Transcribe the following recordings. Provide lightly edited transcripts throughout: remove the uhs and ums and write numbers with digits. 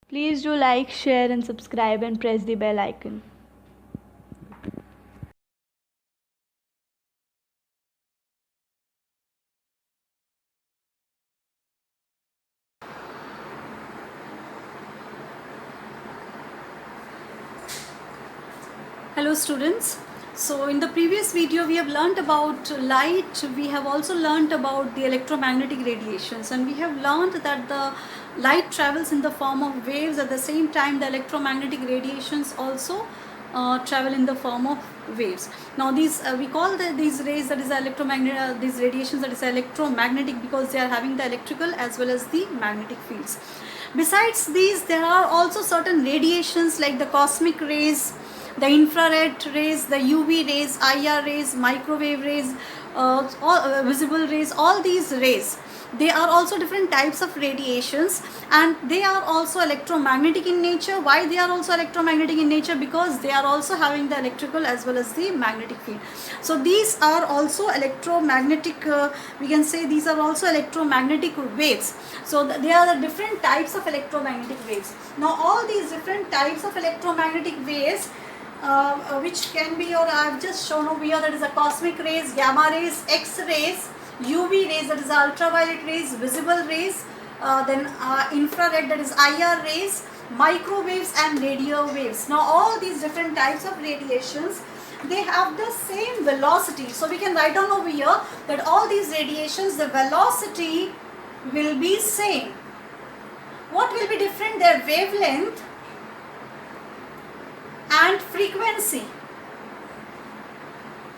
Please do like, share and subscribe and press the bell icon. Hello students. So in the previous video we have learnt about light, we have also learnt about the electromagnetic radiations, and we have learnt that the light travels in the form of waves. At the same time the electromagnetic radiations also travel in the form of waves. Now these we call these rays, that is electromagnetic, these radiations, that is electromagnetic, because they are having the electrical as well as the magnetic fields. Besides these, there are also certain radiations like the cosmic rays, the infrared rays, the UV rays, IR rays, microwave rays, visible rays. All these rays, they are also different types of radiations, and they are also electromagnetic in nature. Why they are also electromagnetic in nature? Because they are also having the electrical as well as the magnetic field. So these are also electromagnetic, we can say these are also electromagnetic waves. So they are the different types of electromagnetic waves. Now all these different types of electromagnetic waves, which can be, or I have just shown over here, that is the cosmic rays, gamma rays, X-rays, UV rays, that is ultraviolet rays, visible rays, then infrared, that is IR rays, microwaves and radio waves. Now all these different types of radiations, they have the same velocity. So we can write down over here that all these radiations, the velocity will be same. What will be different? Their wavelength and frequency.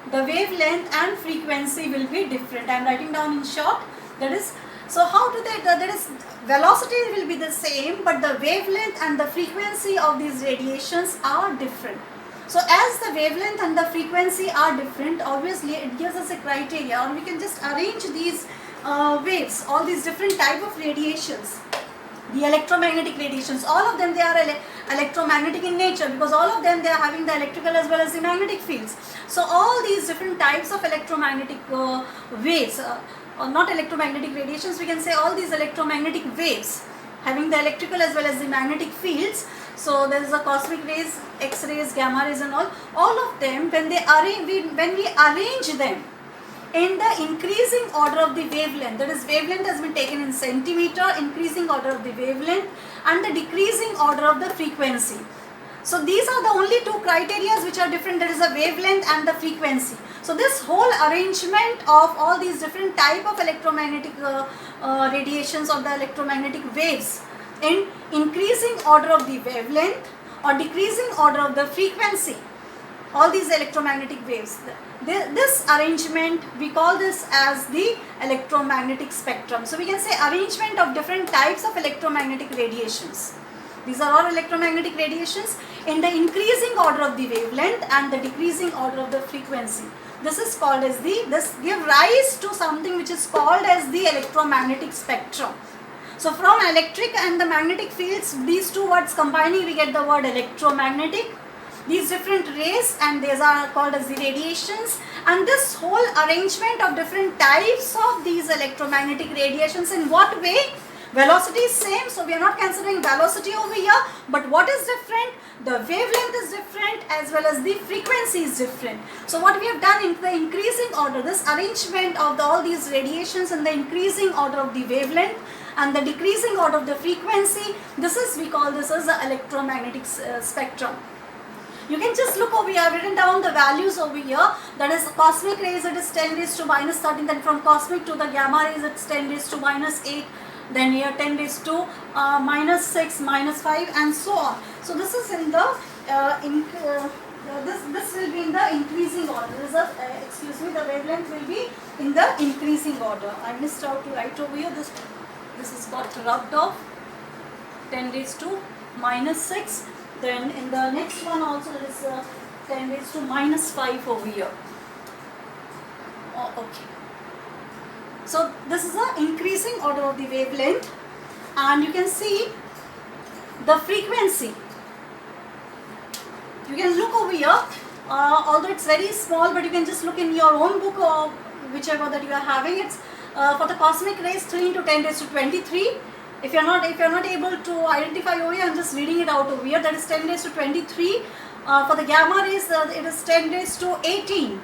The wavelength and frequency will be different. I am writing down in short. That is, so how do they, that is, velocity will be the same, but the wavelength and the frequency of these radiations are different. So as the wavelength and the frequency are different, obviously it gives us a criteria, or we can just arrange these waves, all these different type of radiations. The electromagnetic radiations, all of them, they are electromagnetic in nature, because all of them, they are having the electrical as well as the magnetic fields. So all these different types of electromagnetic waves, or not electromagnetic radiations, we can say all these electromagnetic waves having the electrical as well as the magnetic fields. So there is a cosmic rays, X-rays, gamma rays and all of them, when we arrange them in the increasing order of the wavelength, that is, wavelength has been taken in centimeter, increasing order of the wavelength, and the decreasing order of the frequency. So these are the only two criteria which are different, that is the wavelength and the frequency. So this whole arrangement of all these different type of electromagnetic radiations, or the electromagnetic waves, in increasing order of the wavelength or decreasing order of the frequency, all these electromagnetic waves, this arrangement, we call this as the electromagnetic spectrum. So we can say arrangement of different types of electromagnetic radiations. These are all electromagnetic radiations in the increasing order of the wavelength and the decreasing order of the frequency. This is called as this give rise to something which is called as the electromagnetic spectrum. So from electric and the magnetic fields, these two words combining, we get the word electromagnetic. These different rays, and these are called as the radiations, and this whole arrangement of different types of these electromagnetic radiations. In what way? Velocity is same, so we are not considering velocity over here, but what is different? The wavelength is different as well as the frequency is different. So what we have done in the increasing order, this arrangement of all these radiations in the increasing order of the wavelength and the decreasing order of the frequency, this is, we call this as the electromagnetic spectrum. You can just look over here, I have written down the values over here. That is cosmic rays, it is 10 raised to minus 13, then from cosmic to the gamma rays, it's 10 raised to minus 8, then here 10 raised to minus 6, minus 5 and so on. So this is in the, this will be in the increasing order. Excuse me, the wavelength will be in the increasing order. I missed out to write over here, this is got rubbed off, 10 raised to minus 6. Then in the next one also there is 10 raised to minus 5 over here. Oh, okay. So this is the increasing order of the wavelength, and you can see the frequency. You can look over here, although it's very small, but you can just look in your own book or whichever that you are having. It's for the cosmic rays 3 into 10 raised to 23. If you're not able to identify over here, I'm just reading it out over here. That is 10 raised to 23. For the gamma rays, it is 10 raised to 18.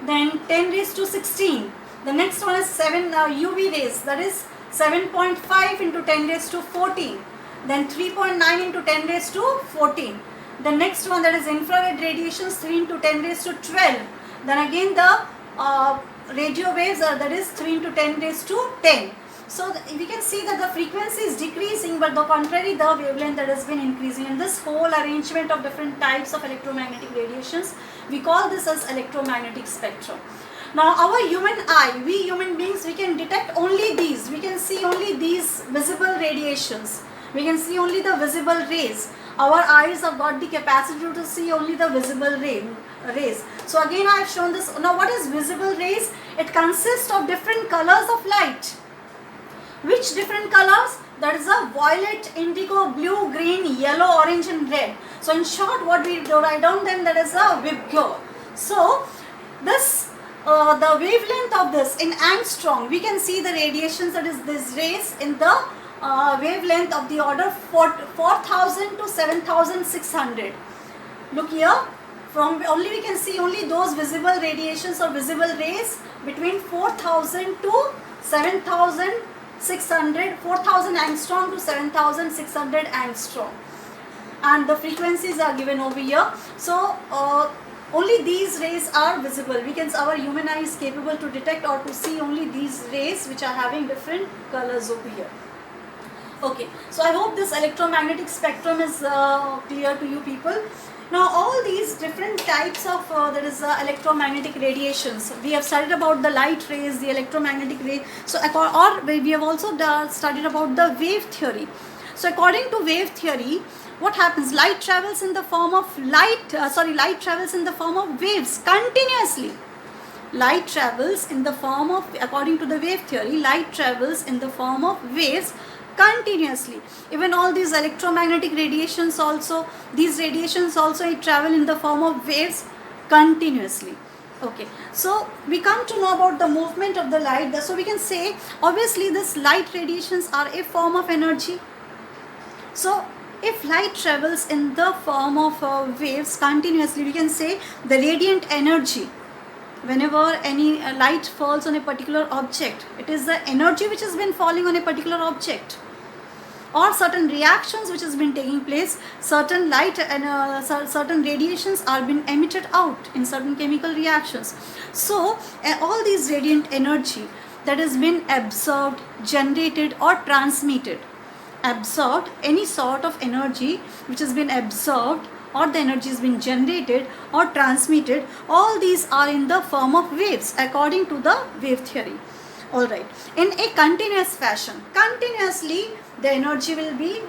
Then 10 raised to 16. The next one is 7 UV rays. That is 7.5 into 10 raised to 14. Then 3.9 into 10 raised to 14. The next one, that is infrared radiations, 3 into 10 raised to 12. Then again the radio waves, that is 3 into 10 raised to 10. So we can see that the frequency is decreasing, but the contrary, the wavelength that has been increasing. And this whole arrangement of different types of electromagnetic radiations, we call this as electromagnetic spectrum. Now our human eye, we human beings, we can detect only these. We can see only these visible radiations. We can see only the visible rays. Our eyes have got the capacity to see only the visible rays. So again I have shown this. Now what is visible rays? It consists of different colors of light. Which different colors? That is a violet, indigo, blue, green, yellow, orange and red. So in short, what we write down then, that is a Vibgyor. So this the wavelength of this in angstrom, we can see the radiations, that is this rays in the wavelength of the order 4000 to 7600. Look here, from only we can see only those visible radiations or visible rays between 4000 to 7600, 4000 angstrom to 7600 angstrom, and the frequencies are given over here. So only these rays are visible. Our human eye is capable to detect or to see only these rays which are having different colors over here. Okay, so I hope this electromagnetic spectrum is clear to you people. Now all these different types of electromagnetic radiations, we have studied about the light rays, the electromagnetic ray. So we have also studied about the wave theory. So according to wave theory, what happens? Light travels in the form of light travels in the form of waves continuously. Light travels in the form of, according to the wave theory, light travels in the form of waves continuously. Even all these electromagnetic radiations also, these radiations also travel in the form of waves continuously. Okay, so we come to know about the movement of the light. So we can say obviously this light radiations are a form of energy. So if light travels in the form of waves continuously, we can say the radiant energy, whenever any light falls on a particular object, it is the energy which has been falling on a particular object, or certain reactions which has been taking place, certain light and certain radiations are being emitted out in certain chemical reactions. So all these radiant energy that has been absorbed, generated or transmitted, absorbed, any sort of energy which has been absorbed or the energy has been generated or transmitted, all these are in the form of waves according to the wave theory. Alright, in a continuous fashion, continuously the energy will be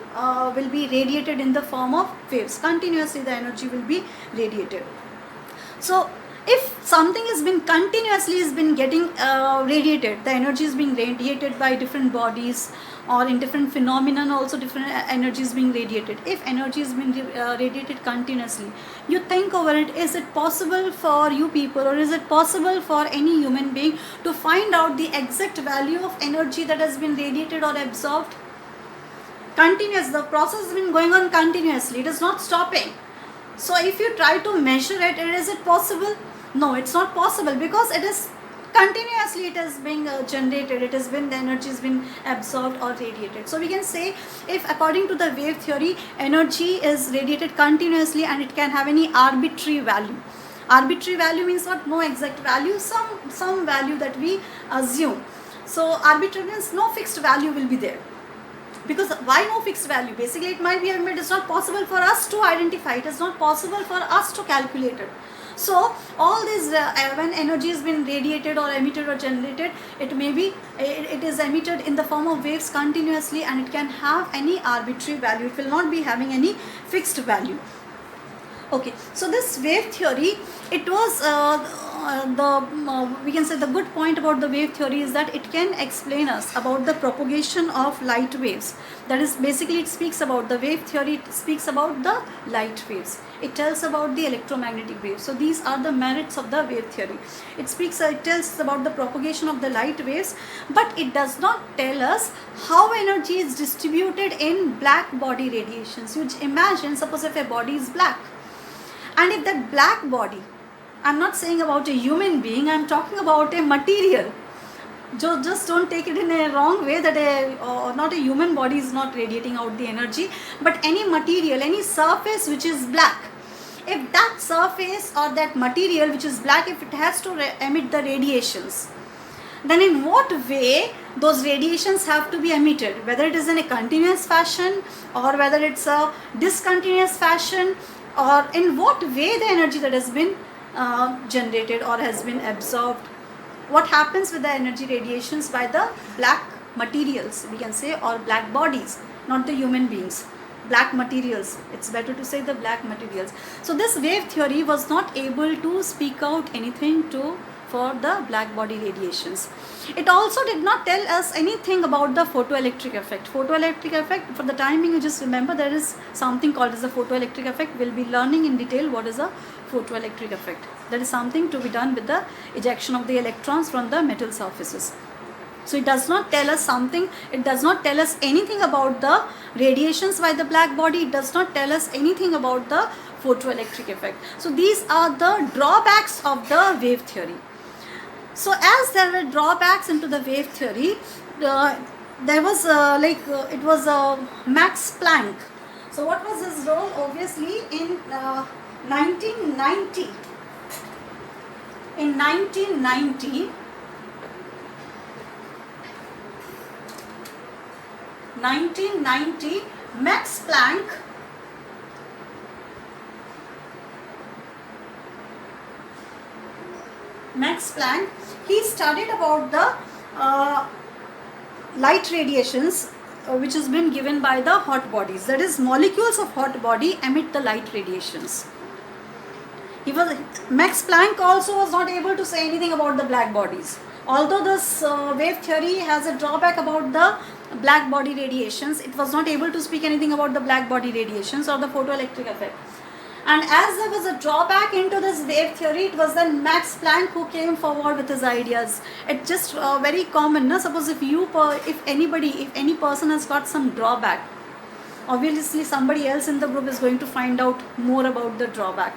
radiated in the form of waves. Continuously the energy will be radiated. So if something has been continuously getting radiated, the energy is being radiated by different bodies or in different phenomenon, also different energy is being radiated. If energy is being radiated continuously, you think over it, is it possible for you people, or is it possible for any human being to find out the exact value of energy that has been radiated or absorbed? Continuous, the process has been going on continuously, it is not stopping. So if you try to measure it, is it possible? No, it's not possible, because it is continuously, it is being generated, it has been, the energy has been absorbed or radiated. So we can say, if according to the wave theory, energy is radiated continuously and it can have any arbitrary value. Arbitrary value means what? No exact value, some value that we assume. So arbitrary means no fixed value will be there. Because why no fixed value? Basically it might be, it is not possible for us to identify, it is not possible for us to calculate it. So all this when energy has been radiated or emitted or generated, it may be, it is emitted in the form of waves continuously, and it can have any arbitrary value, it will not be having any fixed value. Okay, so this wave theory, it was we can say the good point about the wave theory is that it can explain us about the propagation of light waves. That is, basically it speaks about the wave theory, it speaks about the light waves, it tells about the electromagnetic waves. So these are the merits of the wave theory. It tells about the propagation of the light waves, but it does not tell us how energy is distributed in black body radiations. You imagine, suppose if a body is black, and if that black body, I'm not saying about a human being, I'm talking about a material. Just don't take it in a wrong way that not a human body is not radiating out the energy, but any material, any surface which is black, if that surface or that material which is black, if it has to emit the radiations, then in what way those radiations have to be emitted, whether it is in a continuous fashion or whether it's a discontinuous fashion, or in what way the energy that has been generated or has been absorbed, what happens with the energy radiations by the black materials, we can say, or black bodies, not the human beings, black materials, it's better to say the black materials. So this wave theory was not able to speak out anything for the black body radiations. It also did not tell us anything about the photoelectric effect. Photoelectric effect, for the time being, you just remember there is something called as the photoelectric effect. We'll be learning in detail what is a photoelectric effect. That is something to be done with the ejection of the electrons from the metal surfaces. So it does not tell us something, it does not tell us anything about the radiations by the black body, it does not tell us anything about the photoelectric effect. So these are the drawbacks of the wave theory. So as there were drawbacks into the wave theory, there was it was Max Planck. So what was his role? Obviously in 1990, Max Planck, he studied about the light radiations which has been given by the hot bodies. That is, molecules of hot body emit the light radiations. Max Planck also was not able to say anything about the black bodies. Although this wave theory has a drawback about the black body radiations, it was not able to speak anything about the black body radiations or the photoelectric effect. And as there was a drawback into this wave theory, it was then Max Planck who came forward with his ideas. It's just very common. No? Suppose if any person has got some drawback, obviously somebody else in the group is going to find out more about the drawback.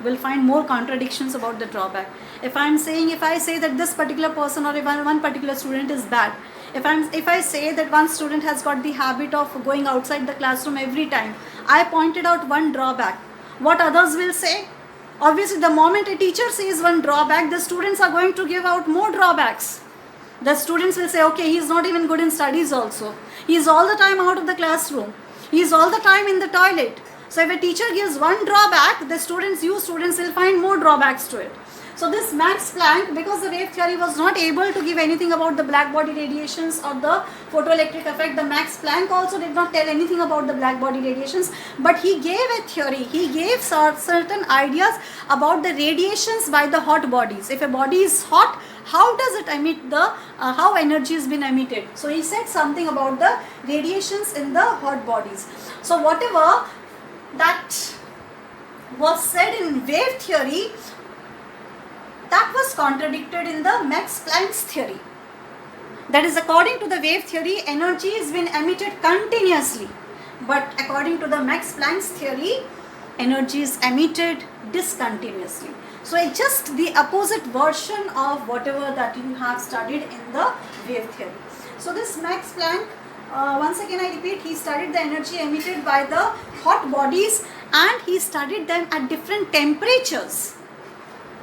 Will find more contradictions about the drawback. If I say that this particular person or one particular student is bad, if I say that one student has got the habit of going outside the classroom every time, I pointed out one drawback. What others will say? Obviously, the moment a teacher says one drawback, the students are going to give out more drawbacks. The students will say, okay, he's not even good in studies also. He's all the time out of the classroom. He's all the time in the toilet. So if a teacher gives one drawback, the students will find more drawbacks to it. So this Max Planck, because the wave theory was not able to give anything about the black body radiations or the photoelectric effect, the Max Planck also did not tell anything about the black body radiations, but he gave a theory, he gave certain ideas about the radiations by the hot bodies. If a body is hot, how does it emit how energy has been emitted? So he said something about the radiations in the hot bodies. So whatever that was said in wave theory, that was contradicted in the Max Planck's theory. That is, according to the wave theory, energy has been emitted continuously. But according to the Max Planck's theory, energy is emitted discontinuously. So it's just the opposite version of whatever that you have studied in the wave theory. So this Max Planck, once again I repeat, he studied the energy emitted by the hot bodies and he studied them at different temperatures.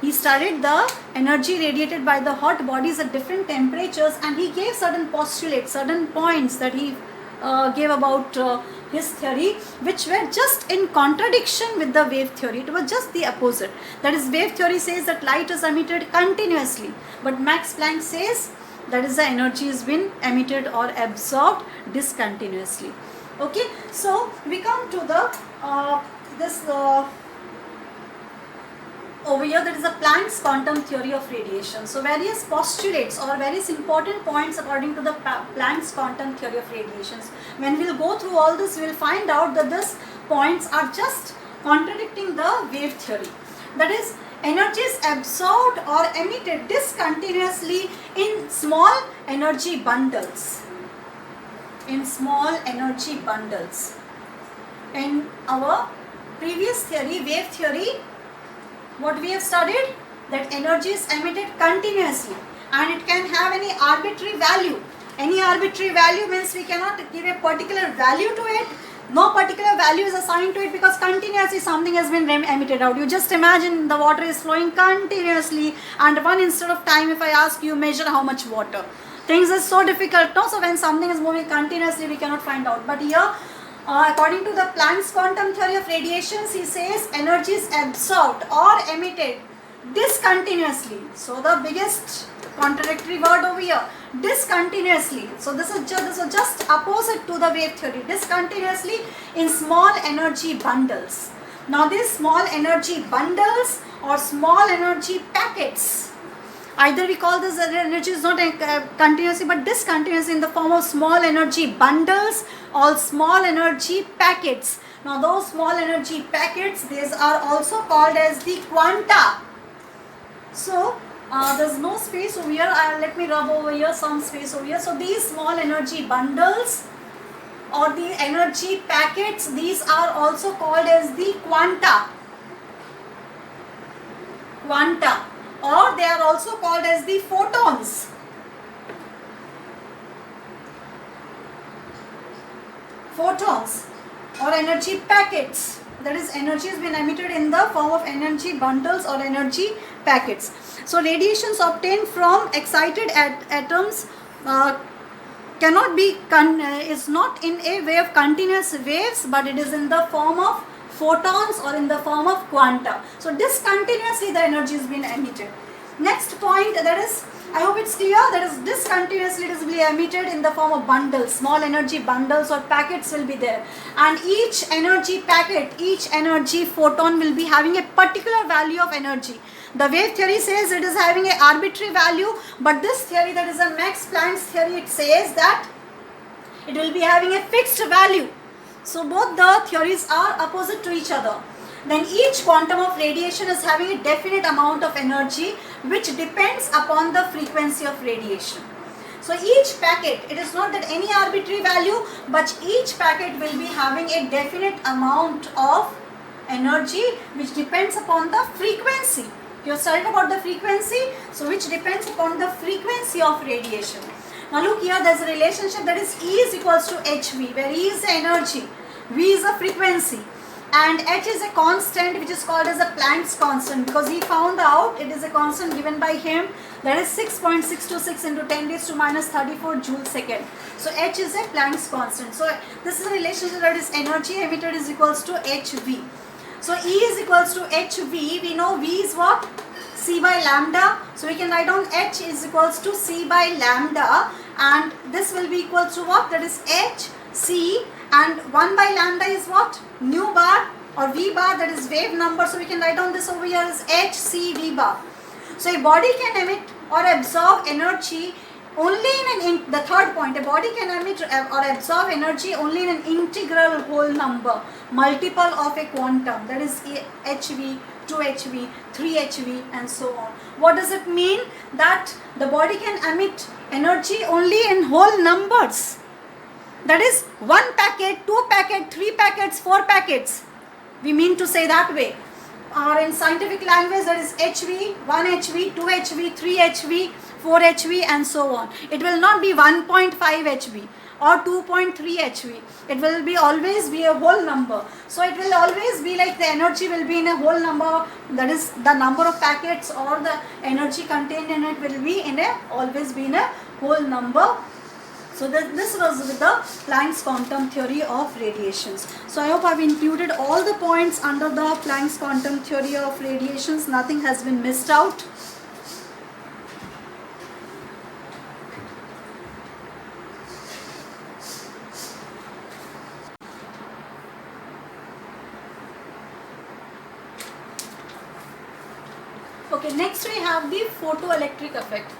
He studied the energy radiated by the hot bodies at different temperatures and he gave certain postulates, certain points that he gave about his theory, which were just in contradiction with the wave theory. It was just the opposite. That is, wave theory says that light is emitted continuously, but Max Planck says that is, the energy has been emitted or absorbed discontinuously. Okay, so we come to the over here there is a Planck's quantum theory of radiation. So various postulates or various important points according to the Planck's quantum theory of radiations. When we'll go through all this, we'll find out that these points are just contradicting the wave theory. That is, energy is absorbed or emitted discontinuously in small energy bundles. In small energy bundles. In our previous theory, wave theory, what we have studied, that energy is emitted continuously and it can have any arbitrary value. Any arbitrary value means we cannot give a particular value to it. No particular value is assigned to it because continuously something has been emitted out. You just imagine the water is flowing continuously, and one instant of time, if I ask you measure how much water. Things are so difficult, no? So when something is moving continuously, we cannot find out. But here, according to the Planck's quantum theory of radiations, he says energy is absorbed or emitted discontinuously. So the biggest contradictory word over here, discontinuously. So this is just opposite to the wave theory, discontinuously in small energy bundles. Now these small energy bundles or small energy packets, either we call this energy is not continuously but discontinuous in the form of small energy bundles or small energy packets. Now those small energy packets, these are also called as the quanta. So there's no space over here. Let me rub over here some space over here. So these small energy bundles or the energy packets, these are also called as the quanta. Quanta. Or they are also called as the photons. Photons or energy packets. That is, energy has been emitted in the form of energy bundles or energy packets. So radiations obtained from excited atoms cannot be is not in a way of continuous waves, but it is in the form of photons or in the form of quanta. So discontinuously the energy has been emitted. Next point, that is, I hope it's clear, that is discontinuously it is being emitted in the form of bundles, small energy bundles or packets will be there, and each energy packet, each energy photon will be having a particular value of energy. The wave theory says it is having an arbitrary value, but this theory, that is a Max Planck's theory, it says that it will be having a fixed value. So both the theories are opposite to each other. Then each quantum of radiation is having a definite amount of energy which depends upon the frequency of radiation. So each packet, it is not that any arbitrary value, but each packet will be having a definite amount of energy which depends upon the frequency. You have studied about the frequency, so which depends upon the frequency of radiation. Now look here, there is a relationship, that is E is equals to hv, where E is the energy, V is the frequency, and H is a constant which is called as a Planck's constant, because he found out it is a constant given by him, that is 6.626 into 10 raised to minus 34 joule second. So H is a Planck's constant. So this is a relationship, that is energy emitted is equals to hv. So E is equals to hv, we know V is what? C by lambda. So we can write down H is equals to C by lambda, and this will be equal to what? That is H, C, and 1 by lambda is what? Nu bar or V bar, that is wave number. So we can write down this over here as H, C, V bar. So a body can emit or absorb energy only in the third point, a body can emit or absorb energy only in an integral whole number, multiple of a quantum, that is hv, 2hv, 3hv, and so on. What does it mean? That the body can emit energy only in whole numbers. That is 1 packet, 2 packet, 3 packets, 4 packets. We mean to say that way. Or in scientific language, that is hv, 1 hv, 2 hv, 3 hv, 4 hv, and so on. It will not be 1.5 hv or 2.3 hv. It will be always be a whole number. So it will always be like the energy will be in a whole number, that is the number of packets or the energy contained in it will be in a always be in a whole number. So this was with the Planck's quantum theory of radiations. So I hope I have included all the points under the Planck's quantum theory of radiations. Nothing has been missed out. Okay, next we have the photoelectric effect.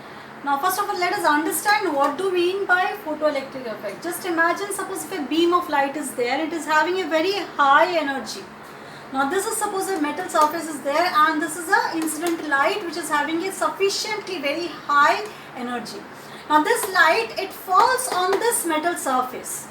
Now first of all, let us understand what do we mean by photoelectric effect. Just imagine, suppose if a beam of light is there, it is having a very high energy. Now this is, suppose a metal surface is there, and this is a incident light which is having a sufficiently very high energy. Now this light, it falls on this metal surface.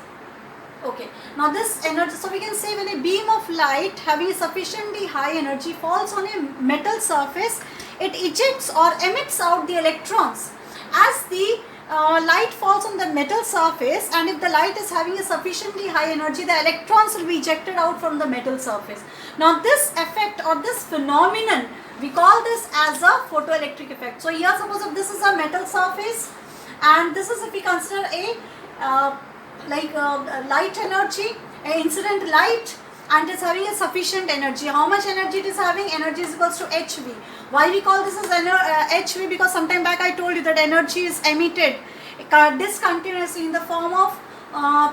Okay, now this energy, so we can say when a beam of light having a sufficiently high energy falls on a metal surface, it ejects or emits out the electrons. As the light falls on the metal surface, and if the light is having a sufficiently high energy, the electrons will be ejected out from the metal surface. Now this effect or this phenomenon, we call this as a photoelectric effect. So here, suppose if this is a metal surface, and this is, if we consider a light energy, incident light, and it's having a sufficient energy. How much energy it is having? Energy is equals to HV. Why we call this as HV? Because sometime back I told you that energy is emitted discontinuously in the form of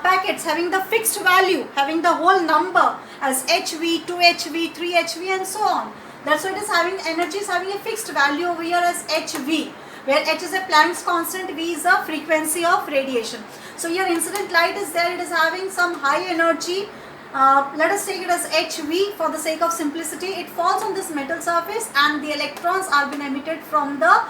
packets having the fixed value, having the whole number as HV, 2HV, 3HV and so on. That's why it is having, energy is having a fixed value over here as HV, where H is a Planck's constant, V is a frequency of radiation. So here incident light is there, it is having some high energy. Let us take it as HV for the sake of simplicity. It falls on this metal surface and the electrons are being emitted from the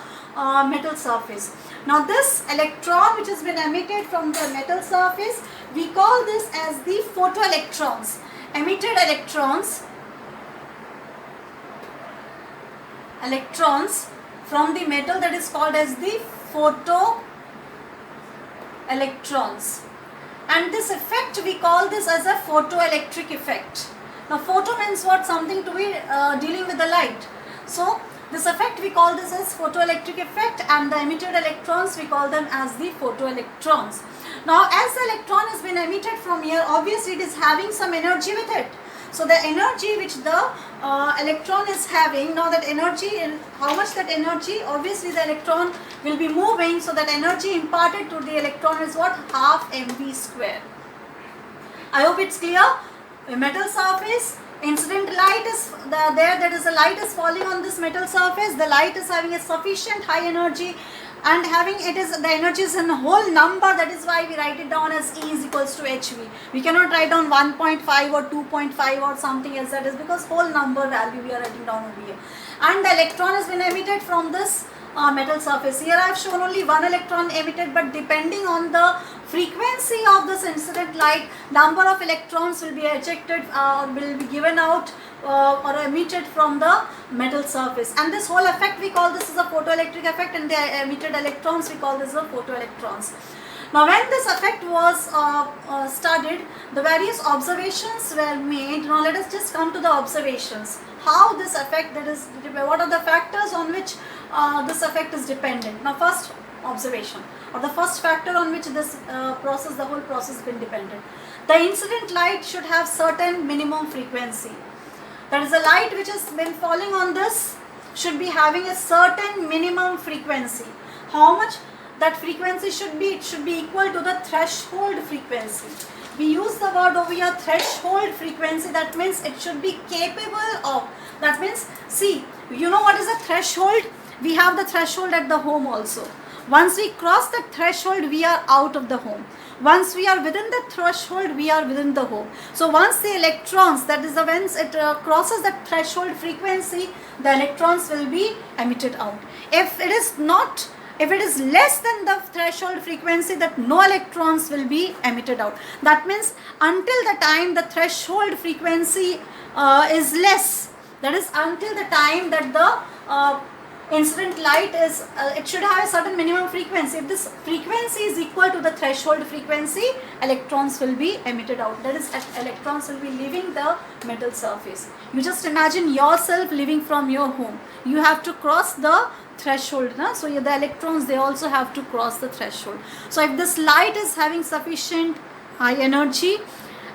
metal surface. Now this electron which has been emitted from the metal surface, we call this as the photoelectrons. Emitted electrons from the metal, that is called as the photoelectrons. And this effect, we call this as a photoelectric effect. Now photo means what? Something to be dealing with the light. So this effect, we call this as photoelectric effect, and the emitted electrons, we call them as the photoelectrons. Now as the electron has been emitted from here, obviously it is having some energy with it. So the energy which the electron is having, now that energy, how much that energy, obviously the electron will be moving, so that energy imparted to the electron is what? Half mv square. I hope it's clear. A metal surface, incident light is there, that is the light is falling on this metal surface, the light is having a sufficient high energy and having it is, the energy is in a whole number, that is why we write it down as E is equals to HV. We cannot write down 1.5 or 2.5 or something else, that is because whole number value we are writing down over here. And the electron has been emitted from this metal surface. Here I have shown only one electron emitted, but depending on the frequency of this incident light, number of electrons will be ejected or will be given out or emitted from the metal surface. And this whole effect, we call this as a photoelectric effect, and the emitted electrons, we call this as photoelectrons. Now when this effect was studied, the various observations were made. Now let us just come to the observations. How this effect, that is, what are the factors on which this effect is dependent. Now first observation, or the first factor on which this process, the whole process has been dependent. The incident light should have certain minimum frequency. That is, the light which has been falling on this should be having a certain minimum frequency. How much that frequency should be? It should be equal to the threshold frequency. We use the word over here threshold frequency, that means it should be capable of, that means, see, you know what is a threshold? We have the threshold at the home also. Once we cross that threshold, we are out of the home. Once we are within the threshold, we are within the home. So once the electrons, that is the once it crosses that threshold frequency, the electrons will be emitted out. If it is not, if it is less than the threshold frequency, that no electrons will be emitted out. That means until the time the threshold frequency is less, that is until the time that the incident light is, it should have a certain minimum frequency. If this frequency is equal to the threshold frequency, electrons will be emitted out. That is, electrons will be leaving the metal surface. You just imagine yourself living from your home. You have to cross the threshold. So the electrons, they also have to cross the threshold. So if this light is having sufficient high energy,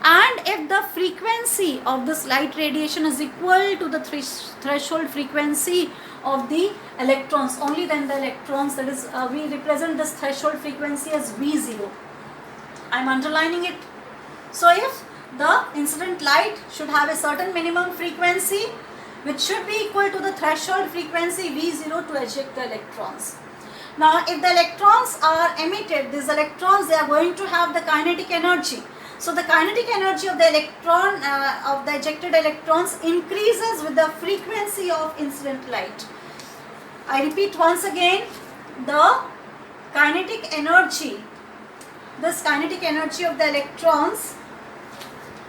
and if the frequency of this light radiation is equal to the threshold frequency of the electrons, only then the electrons, that is, we represent this threshold frequency as V0. I am underlining it. So if the incident light should have a certain minimum frequency, which should be equal to the threshold frequency V0 to eject the electrons. Now if the electrons are emitted, these electrons, they are going to have the kinetic energy. So the kinetic energy of the electron, of the ejected electrons increases with the frequency of incident light. I repeat once again, the kinetic energy, this kinetic energy of the electrons,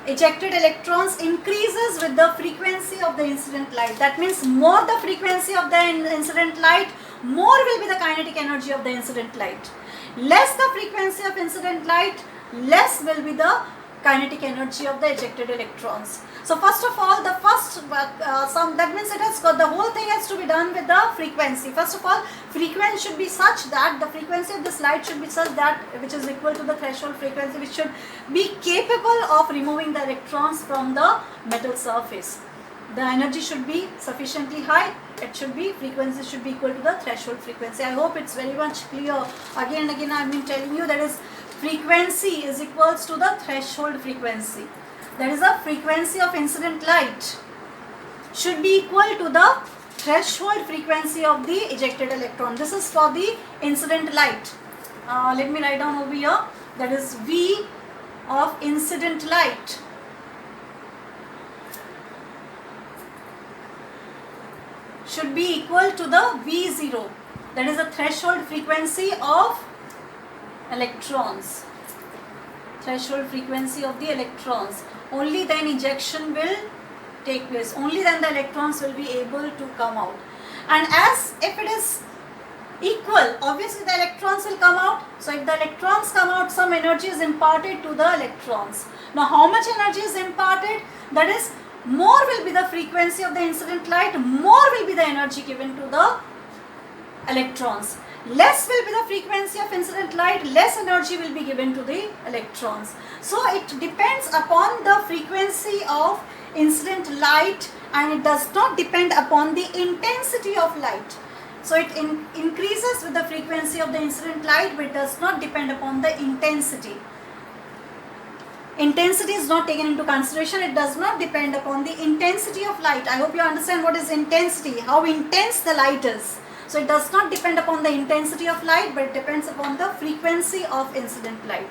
ejected electrons, increases with the frequency of the incident light. That means more the frequency of the incident light, more will be the kinetic energy of the incident light. Less the frequency of incident light, less will be the kinetic energy of the ejected electrons. So first of all, the first that means it has got, the whole thing has to be done with the frequency. First of all, frequency should be such that the frequency of this light should be such that which is equal to the threshold frequency, which should be capable of removing the electrons from the metal surface. The energy should be sufficiently high. It should be, frequency should be equal to the threshold frequency. I hope it's very much clear. Again and again I have been telling you, that is, frequency is equals to the threshold frequency. That is, the frequency of incident light should be equal to the threshold frequency of the ejected electron. This is for the incident light. Let me write down over here. That is V of incident light should be equal to the V0. That is the threshold frequency of electrons. Threshold frequency of the electrons. Only then ejection will take place. Only then the electrons will be able to come out. And as if it is equal, obviously the electrons will come out. So if the electrons come out, some energy is imparted to the electrons. Now how much energy is imparted? That is, more will be the frequency of the incident light, more will be the energy given to the electrons. Less will be the frequency of incident light, less energy will be given to the electrons. So it depends upon the frequency of incident light, and it does not depend upon the intensity of light. So it increases with the frequency of the incident light, but it does not depend upon the intensity. Intensity is not taken into consideration. It does not depend upon the intensity of light. I hope you understand what is intensity, how intense the light is. So it does not depend upon the intensity of light, but it depends upon the frequency of incident light.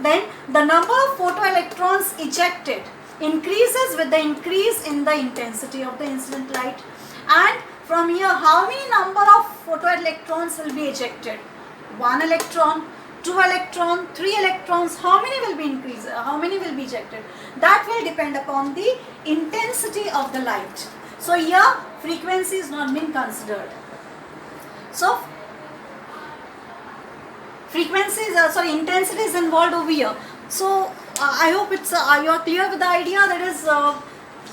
Then the number of photoelectrons ejected increases with the increase in the intensity of the incident light. And from here, how many number of photoelectrons will be ejected? 1 electron, 2 electron, 3 electrons, how many will be increased, how many will be ejected? That will depend upon the intensity of the light. So here frequency is not being considered. So frequency is, intensity is involved over here. So I hope it's you are clear with the idea. That is,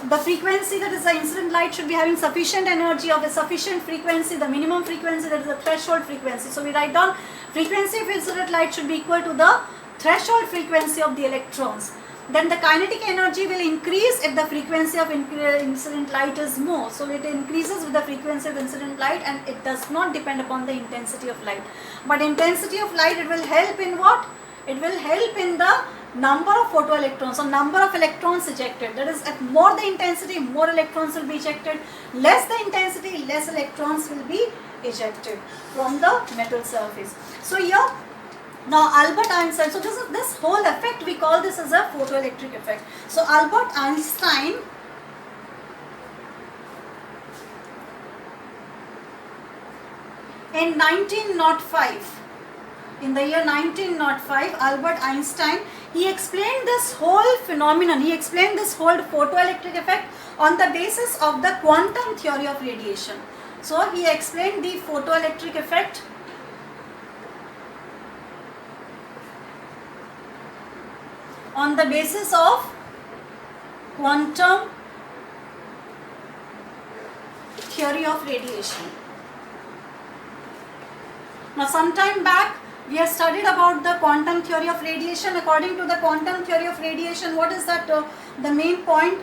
the frequency, that is the incident light, should be having sufficient energy of a sufficient frequency, the minimum frequency, that is the threshold frequency. So we write down frequency of incident light should be equal to the threshold frequency of the electrons. Then the kinetic energy will increase if the frequency of incident light is more. So it increases with the frequency of incident light, and it does not depend upon the intensity of light. But intensity of light, it will help in what? It will help in the number of photoelectrons, or number of electrons ejected. That is, at more the intensity, more electrons will be ejected. Less the intensity, less electrons will be ejected from the metal surface. So here, now Albert Einstein, so this whole effect, we call this as a photoelectric effect. So Albert Einstein in 1905, in the year 1905, Albert Einstein, he explained this whole phenomenon, he explained this whole photoelectric effect on the basis of the quantum theory of radiation. So he explained the photoelectric effect on the basis of quantum theory of radiation. Now, some time back, we have studied about the quantum theory of radiation. According to the quantum theory of radiation, what is that? The main point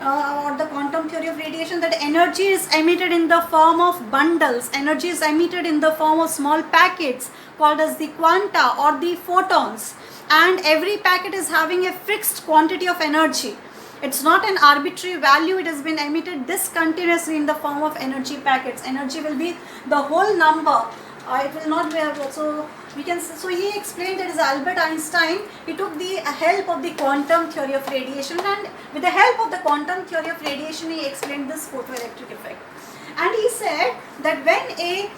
or the quantum theory of radiation, that energy is emitted in the form of bundles. Energy is emitted in the form of small packets called as the quanta or the photons. And every packet is having a fixed quantity of energy. It's not an arbitrary value. It has been emitted discontinuously in the form of energy packets. Energy will be the whole number. It will not be so we can. So he explained that is Albert Einstein. He took the help of the quantum theory of radiation, and with the help of the quantum theory of radiation, he explained this photoelectric effect. And he said that when a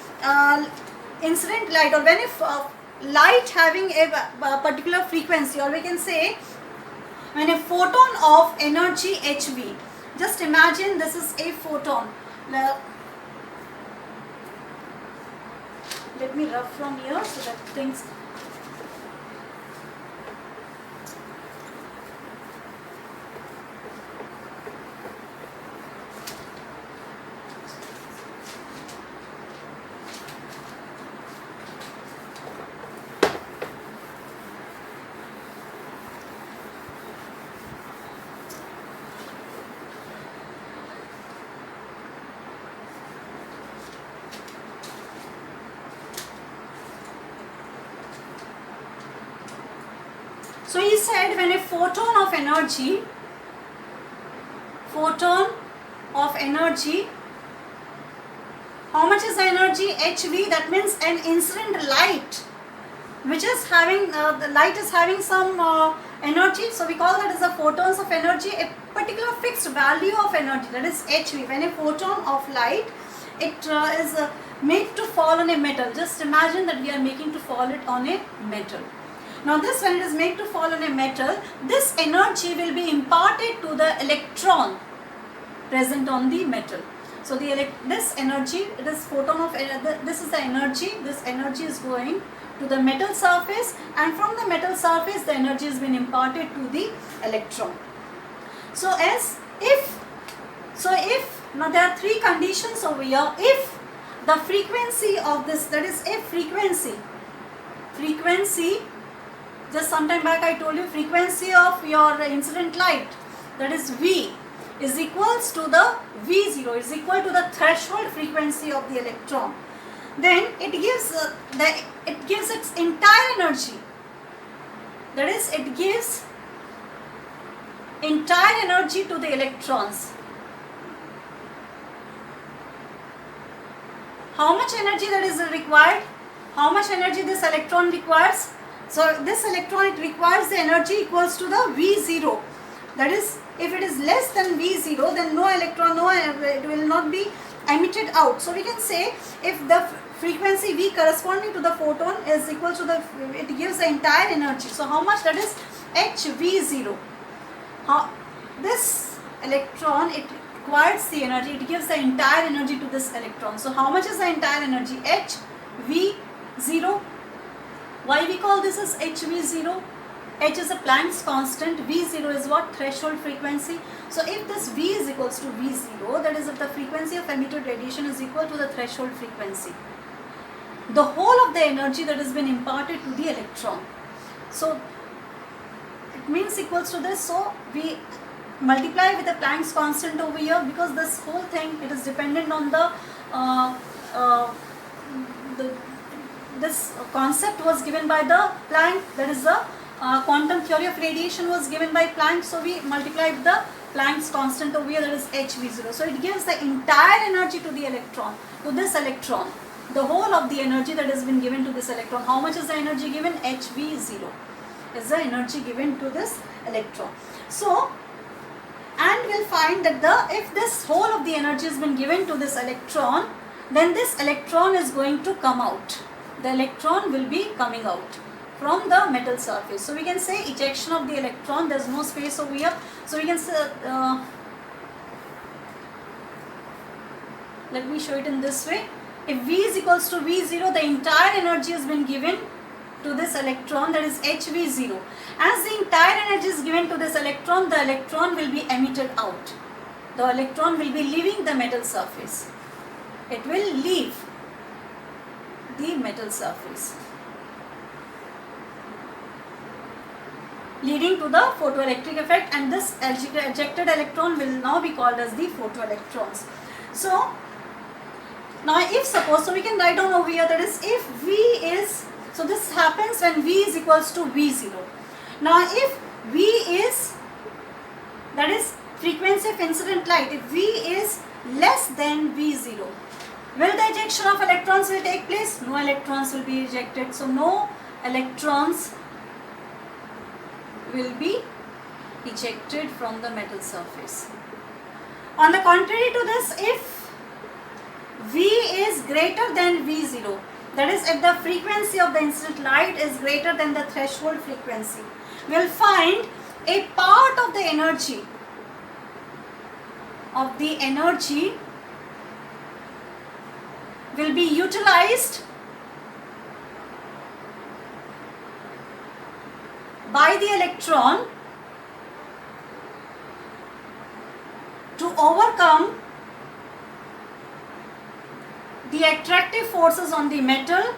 incident light, or when a light having a particular frequency, or we can say when a photon of energy hv, just imagine this is a photon. Let me rub from here so that things. So he said when a photon of energy, how much is the energy hv? That means an incident light which is having, the light is having some energy, so we call that as a photons of energy, a particular fixed value of energy, that is hv. When a photon of light, it is made to fall on a metal. Just imagine that we are making to fall it on a metal. Now this, when it is made to fall on a metal, this energy will be imparted to the electron present on the metal. So this energy, this photon of, this is the energy, this energy is going to the metal surface, and from the metal surface the energy has been imparted to the electron. So if now there are three conditions over here. If the frequency of this, that is a frequency, just some time back I told you, frequency of your incident light, that is V, is equals to the V0, is equal to the threshold frequency of the electron. Then it gives its entire energy, that is it gives entire energy to the electrons. How much energy that is required? How much energy this electron requires? So this electron, it requires the energy equals to the V0. That is, if it is less than V0, then no electron, it will not be emitted out. So we can say if the frequency V corresponding to the photon is equal to it gives the entire energy. So how much? That is HV0. This electron, it requires the energy, it gives the entire energy to this electron. So how much is the entire energy? HV0. Why we call this as HV0? H is a Planck's constant, V0 is what? Threshold frequency. So if this V is equals to V0, that is if the frequency of emitted radiation is equal to the threshold frequency, the whole of the energy that has been imparted to the electron. So it means equals to this. So we multiply with the Planck's constant over here, because this whole thing, it is dependent on this concept was given by the Planck, that is the quantum theory of radiation was given by Planck. So we multiply with the Planck's constant over here, that is HV0. So it gives the entire energy to the electron, to this electron, the whole of the energy that has been given to this electron. How much is the energy given? HV0 is the energy given to this electron. So, and we'll find that if this whole of the energy has been given to this electron, then this electron is going to come out. The electron will be coming out from the metal surface. So we can say ejection of the electron, there is no space over here. So we can say, let me show it in this way. If V is equals to V0, the entire energy has been given to this electron, that is HV0. As the entire energy is given to this electron, the electron will be emitted out. The electron will be leaving the metal surface. It will leave the metal surface, leading to the photoelectric effect, and this ejected electron will now be called as the photoelectrons. So now if suppose, so we can write down over here, that is if V is, so this happens when V is equals to V0. Now if V is that is frequency of incident light, if V is less than V0, will the ejection of electrons will take place? No electrons will be ejected. So no electrons will be ejected from the metal surface. On the contrary to this, if V is greater than V0, that is if the frequency of the incident light is greater than the threshold frequency, we will find a part of the energy will be utilized by the electron to overcome the attractive forces on the metal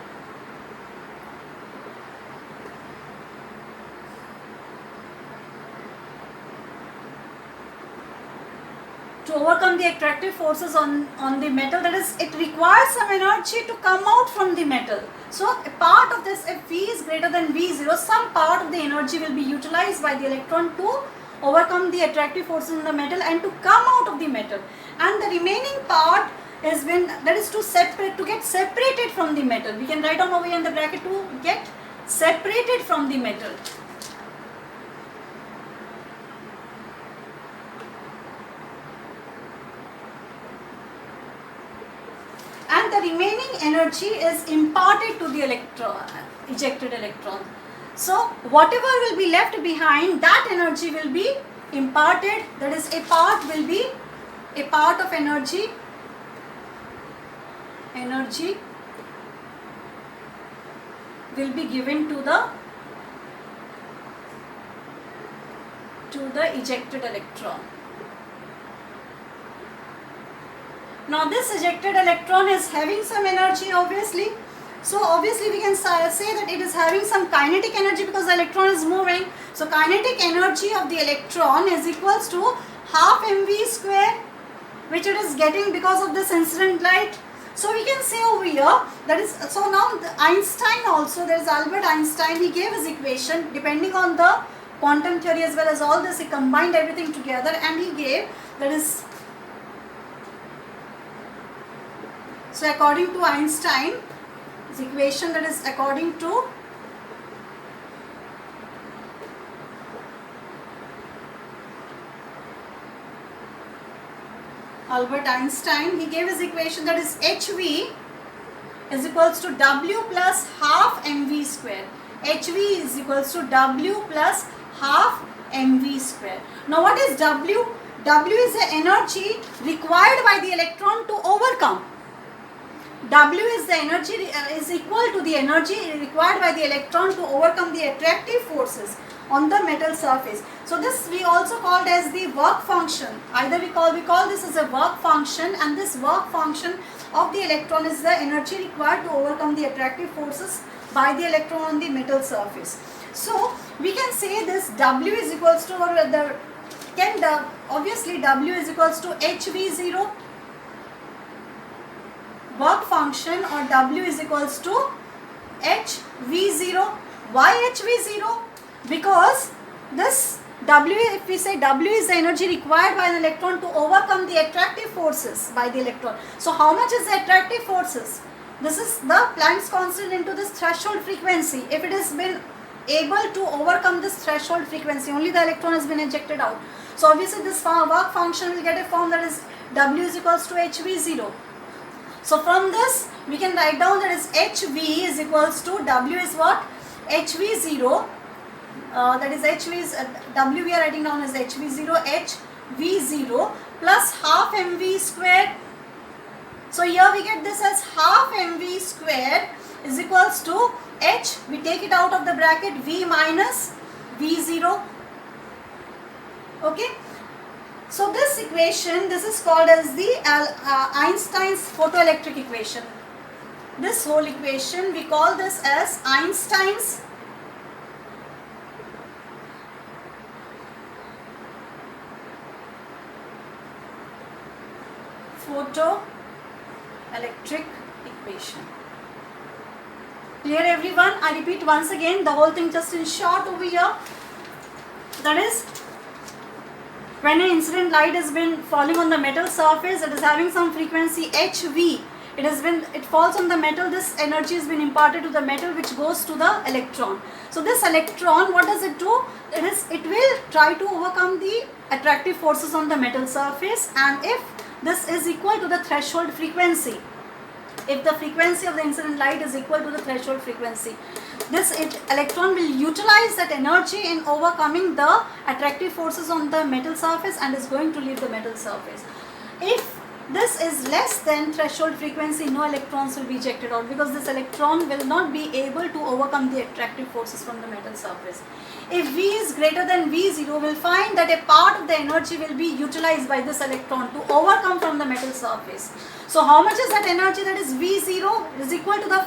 on the metal, that is, it requires some energy to come out from the metal. So a part of this, if V is greater than V0, some part of the energy will be utilized by the electron to overcome the attractive forces in the metal and to come out of the metal, and the remaining part is to get separated from the metal. We can write down over here in the bracket, to get separated from the metal. And the remaining energy is imparted to the ejected electron. So whatever will be left behind, that energy will be imparted, that is a part of energy will be given to the ejected electron. Now this ejected electron is having some energy, obviously. So obviously we can say that it is having some kinetic energy because the electron is moving. So kinetic energy of the electron is equals to half mv square, which it is getting because of this incident light. So we can say over here, that is, so now Einstein also, there is Albert Einstein, he gave his equation depending on the quantum theory as well as all this, he combined everything together and he gave, that is, so according to Einstein, his equation, that is according to Albert Einstein, he gave his equation, that is HV is equals to W plus half mv square. HV is equals to W plus half mv square. Now what is W? W is the energy required by the electron to overcome. W is the energy is equal to the energy required by the electron to overcome the attractive forces on the metal surface. So this we also called as the work function. Either we call this as a work function, and this work function of the electron is the energy required to overcome the attractive forces by the electron on the metal surface. So we can say this W is equals to, obviously W is equals to HV0 work function, or W is equals to HV0. Why HV0? Because this W, if we say W is the energy required by an electron to overcome the attractive forces by the electron. So how much is the attractive forces? This is the Planck's constant into this threshold frequency. If it has been able to overcome this threshold frequency, only the electron has been ejected out. So obviously this work function will get a form, that is W is equals to HV0. So from this we can write down that is HV is equals to W is what? HV0. That is HV is W we are writing down as HV0, HV0 plus half mv square. So here we get this as half mv square is equals to H, we take it out of the bracket, V minus V0. Okay. So this equation, this is called as the Einstein's photoelectric equation. This whole equation we call this as Einstein's photoelectric equation. Clear everyone? I repeat once again the whole thing just in short over here. That is, when an incident light has been falling on the metal surface, it is having some frequency hv. It falls on the metal. This energy has been imparted to the metal, which goes to the electron. So this electron, what does it do? It will try to overcome the attractive forces on the metal surface, and if this is equal to the threshold frequency, if the frequency of the incident light is equal to the threshold frequency, electron will utilize that energy in overcoming the attractive forces on the metal surface and is going to leave the metal surface. If this is less than threshold frequency, no electrons will be ejected out, because this electron will not be able to overcome the attractive forces from the metal surface. If V is greater than V0, we'll find that a part of the energy will be utilized by this electron to overcome from the metal surface. So how much is that energy? That is V0 is equal to the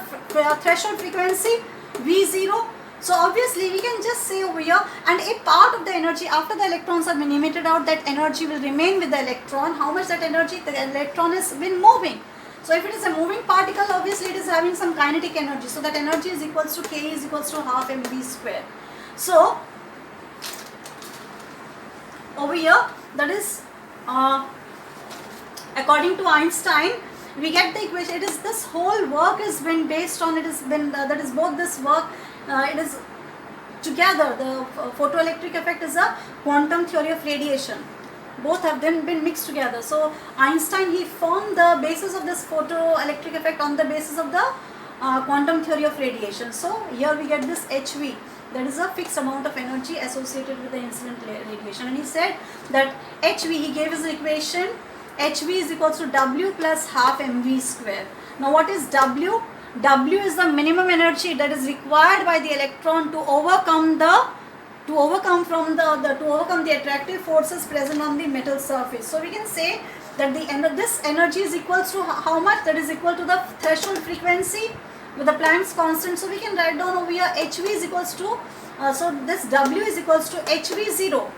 threshold frequency V0. So obviously we can just say over here, and a part of the energy after the electrons have been emitted out, that energy will remain with the electron. How much that energy? The electron has been moving. So if it is a moving particle, obviously it is having some kinetic energy. So that energy is equals to K is equals to half mv square. So over here, that is according to Einstein, we get the equation. It is this whole work has been based on, it has been that is both this work, it is together. The photoelectric effect is a quantum theory of radiation. Both have then been mixed together. So Einstein, he formed the basis of this photoelectric effect on the basis of the quantum theory of radiation. So here we get this hv, that is a fixed amount of energy associated with the incident radiation. And he said that hv, he gave us the equation, hv is equals to w plus half mv square. Now what is w? W is the minimum energy that is required by the electron to overcome the attractive forces present on the metal surface. So we can say that this energy is equals to how much? That is equal to the threshold frequency with the Planck's constant. So we can write down over here hv is equals to so this w is equals to hv0,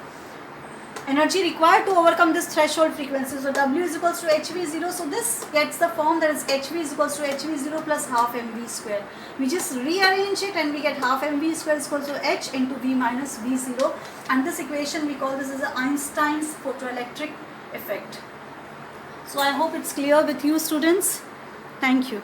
energy required to overcome this threshold frequency. So w is equals to hv0. So this gets the form, that is hv is equals to hv0 plus half mv square. We just rearrange it and we get half mv square is equals to h into v minus v0, and this equation we call this as Einstein's photoelectric effect. So I hope it's clear with you, students. Thank you.